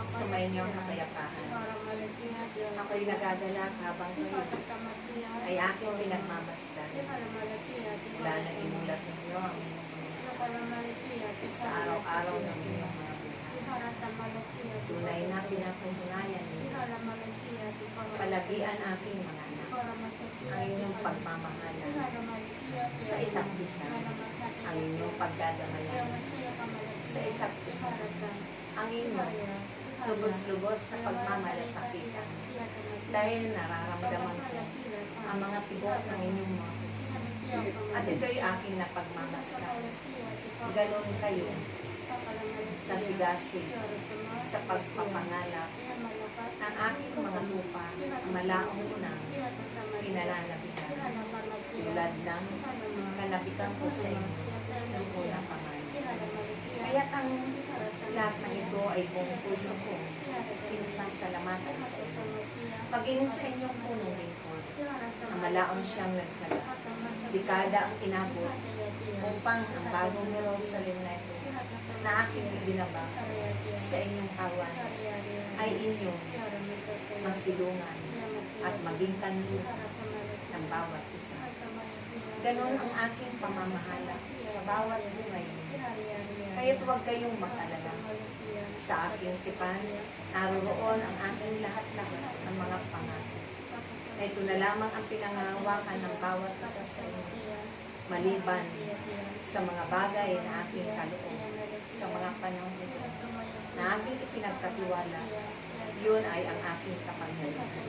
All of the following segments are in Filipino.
Sumayin niyo ang kapayapaan. Ako'y nagagalak habang kayo ay aking pinagmamasdan. Wala na imulat ninyo ang inyong sa araw-araw ng inyong mga buhay. Tunay na pinapatunayan ninyo. Palagian aking mga anak ang inyong pagmamahalan sa isa't isa, ang inyong pagdadamayan sa isa't isa, ang inyong lubos-lubos na pagmamalasakitan dahil nararamdaman ko ang mga tibok ng inyong mga puso. At ito'y aking napagmamasdan. Ganon kayo kasigasi sa pagpapangalap ng aking mga lupa ang malaong unang pinalalabihan tulad ng kalabitan ko sa inyo ng unang pangalan. Kaya ang lahat ng ito ay buong puso ko pinasasalamatan sa inyo. Paging sa inyong punong lingkod, ang malaong siyang nagtyaga, dekada ang inabot upang ang bagong Jerusalem na ito na aking ibinaba sa inyong kawan ay inyong masilungan at maging kanluran ng bawat isa. Ganon ang aking pamamahala sa bawat buhay. Kaya't huwag kayong mag-alala. Sa aking tipan, naroroon ang aking lahat-lahat ng mga pangako. Na ito na lamang ang pinangahawakan ng bawat isa sa inyo, maliban sa mga bagay na aking kaloob sa mga panahon ito, na aking ipinagkatiwala, yun ay ang aking kapangyarihan.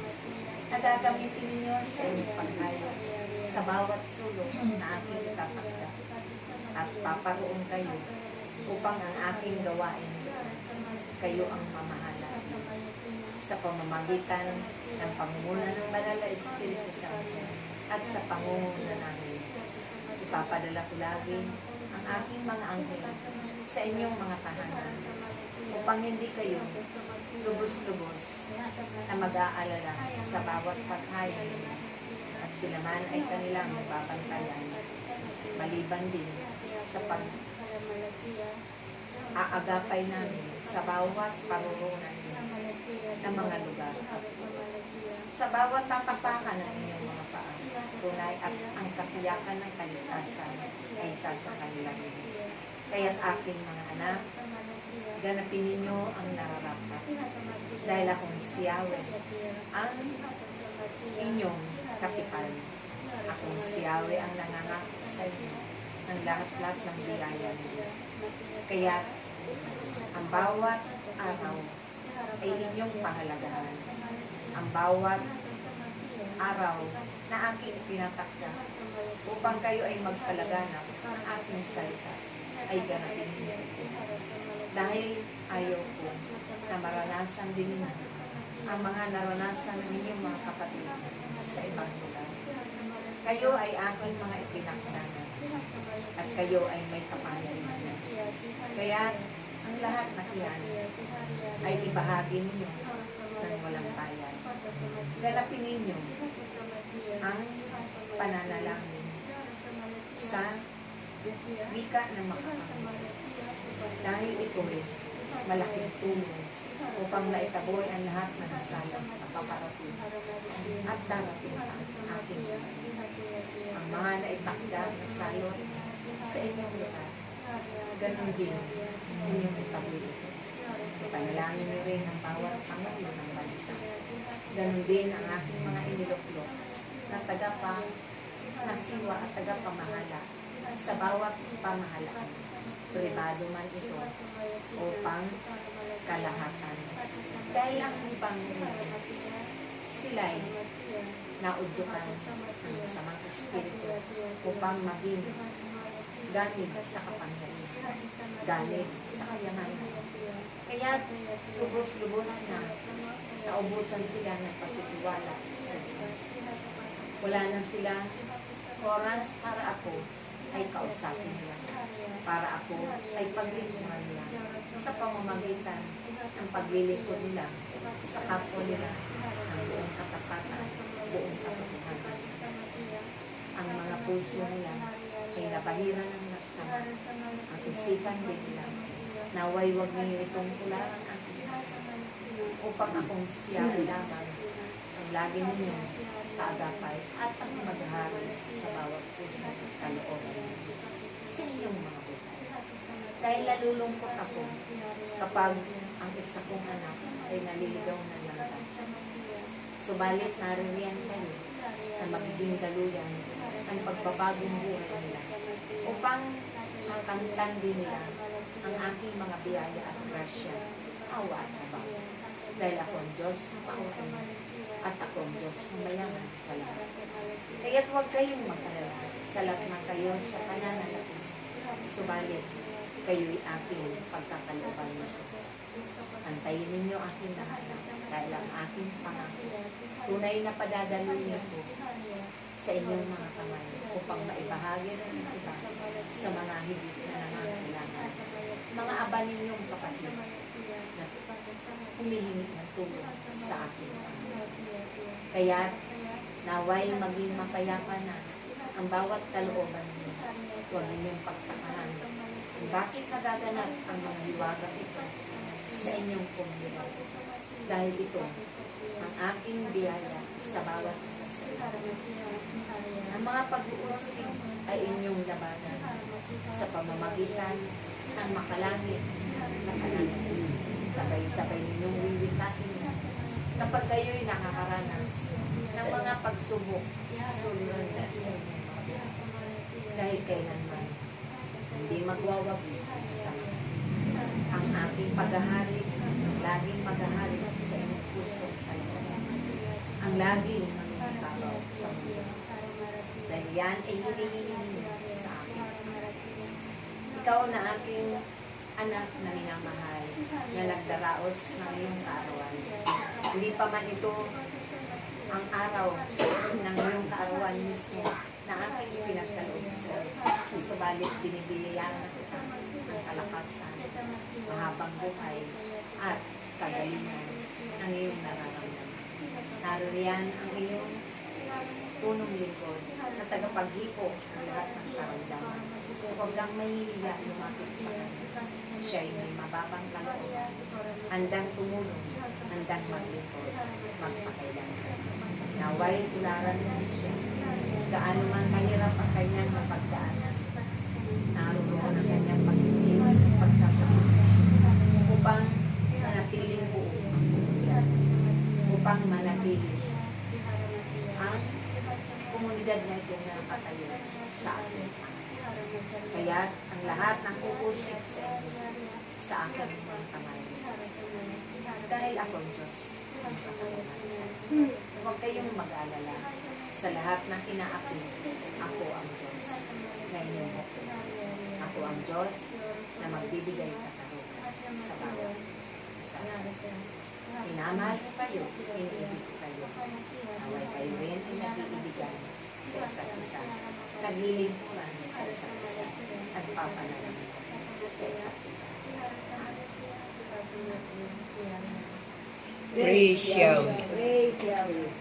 Nagagamitin ninyo sa inyong paghayo sa bawat sulok na aking itapagda at paparoon kayo upang ang aking gawain kayo ang mamahala sa pamamagitan ng pangunguna ng Banal na Espiritu Santo at sa pangunguna namin. Ipapadala ko lagi ang aking mga anghel sa inyong mga tahanan upang hindi kayo lubos-lubos na mag-aalala sa bawat paghayo at sila man ay kanilang babantayan maliban din sa pag-aagapay namin sa bawat parurungan ng mga lugar. Sa bawat tatapakan ng inyong mga paa, tunay at ang katiyakan ng kaligtasan ay isa sa kanilang rin. Kaya't aking mga anak, ganapin ninyo ang nararapat. Dahil akong si Yahweh, ang inyong kapitan. Akong si Yahweh ang nangangako sa inyo ng lahat-lahat ng biyaya niyo. Kaya ang bawat araw ay inyong pahalagahan. Ang bawat araw na aking ipinatakda upang kayo ay magpalaganap ng aking salita ay ganapin niyo. Dahil ayaw ko na maranasan din ninyo ang mga naranasan ng inyong mga kapatid sa ibang lugar. Kayo ay aking mga ipinakdanan at kayo ay may kapangyarihan. Kaya ang lahat na iyan ay ibahagi ninyo ng walang bayan. Ganapin ninyo ang pananalangin sa wika ng makakamit. Dahil ito'y malaking tulong upang naitaboy ang lahat ng nasalang na paparating at darating ang ating ang mga naitakda na salot sa inyong lugar. Ganon din inyong itaboy. Ipanalangin niyo rin ang bawat pangulo ng bansa. Ganon din ang aking mga iniluklok na tagapangasiwa at tagapamahala sa bawat pamahalaan. Pribado man ito o pang kalahatan. Dahil ang Panginoon, sila'y naudyukan ng masamang espiritu upang maging ganit sa kapangyarihan, ganit sa kayamanan. Kaya lubos-lubos na naubusan sila ng pagtitiwala sa Diyos. Wala na sila oras para ako ay kausapin nila, para ako ay paglingkuran nila sa pamamagitan ng paglilingkod nila sa kapwa nila ng buong katapatan, buong katotohanan. Ang mga puso nila ay nabahiran ng masama, ang isipan din nila Naway wag niyo itong tularan aking upang akong siya lamang ang lagi ninyong kaagapay at ang maghari sa bawat puso at kalooban sa inyong mga buhay. Dahil nalulungkot ako kapag ang isa kong anak ay naliligaw ng landas. Subalit naririyan kayo na magiging daluyan ang pagbabagong buhay nila upang makamtan din nila ang aking mga biyaya at grasya, awa at abang. Dahil ako ang Diyos na pauwi at ako ang Diyos na mayaman sa lahat. Kaya't huwag kayong mag-alala sa lahat na kayo sa pananalapi. Subalit, kayo'y aking pagkakalooban nito. Antayin ninyo aking lahat dahil ang aking pangako tunay na padadaluyan ko sa inyong mga kamay upang maibahagi rin ang iba sa mga higit na nangangailangan. Mga aba ninyong kapatid na humihingi ng tulong sa aking Panginoon. Kaya naway maging mapayapa na ang bawat kalooban niyo. Huwag ninyong pagtakahan kung bakit nagaganap ang mga hiwaga ito sa inyong komunidad. Dahil ito ang aking biyaya sa bawat isa sa inyo. Ang mga pag-uusig ay inyong labanan sa pamamagitan ng makalangit na pananalig. Sabay-sabay ninyong wiwitahin kapag kayo'y nakakaranas ng mga pagsubok sulod sa inyong mga buhay. Dahil kailanman hindi magwawagi sa mga. Ang aking paghahari, ang laging maghahari sa inyong puso at ang laging magkakaroon sa mundo. Dahil yan ay hinihingi sa akin. Ikaw na aking anak na minamahal, na nagdaraos ng iyong kaarawan. Hindi pa man ito ang araw ng iyong kaarawan mismo na aking ipinagkaloob sa iyo. Subalit binibigyan na kita ng kalakasan, mahabang buhay, at kagalingan ng iyong nararamdaman. Naririyan ang iyong punong lingkod na tagapaghipo ng lahat ng karamdaman. Huwag kang mahihiya lumapit sa kanya. Siya'y may mababang kaloob, handang tumulong, handang maglingkod, magpakailangan. Naway tularan mo siya. Gaano man kahirap ang kanyang mapagdaanan, naroon ang kanyang pagtitiis at pagsasakit upang manatiling buo ang komunidad, upang manatiling ang komunidad na ito na patayo sa ating Panginoon. Kaya ang lahat ng uusig sa inyo sa aking mga kamay. Dahil ako ang Diyos ang patulungan sa inyo. Huwag kayong mag-alala sa lahat ng inaapi. Ako ang Diyos na inyong bukod. Ako ang Diyos na magbibigay katarungan sa bawat isa sa inyo. Minamahal ko kayo, iniibig ko kayo. Naway kayo rin ay nag-iibigan sa isa't isa. Naglilingkuran sa isa't isa at papanalangin sa isa't isa. Praise Yahweh. Praise Yahweh.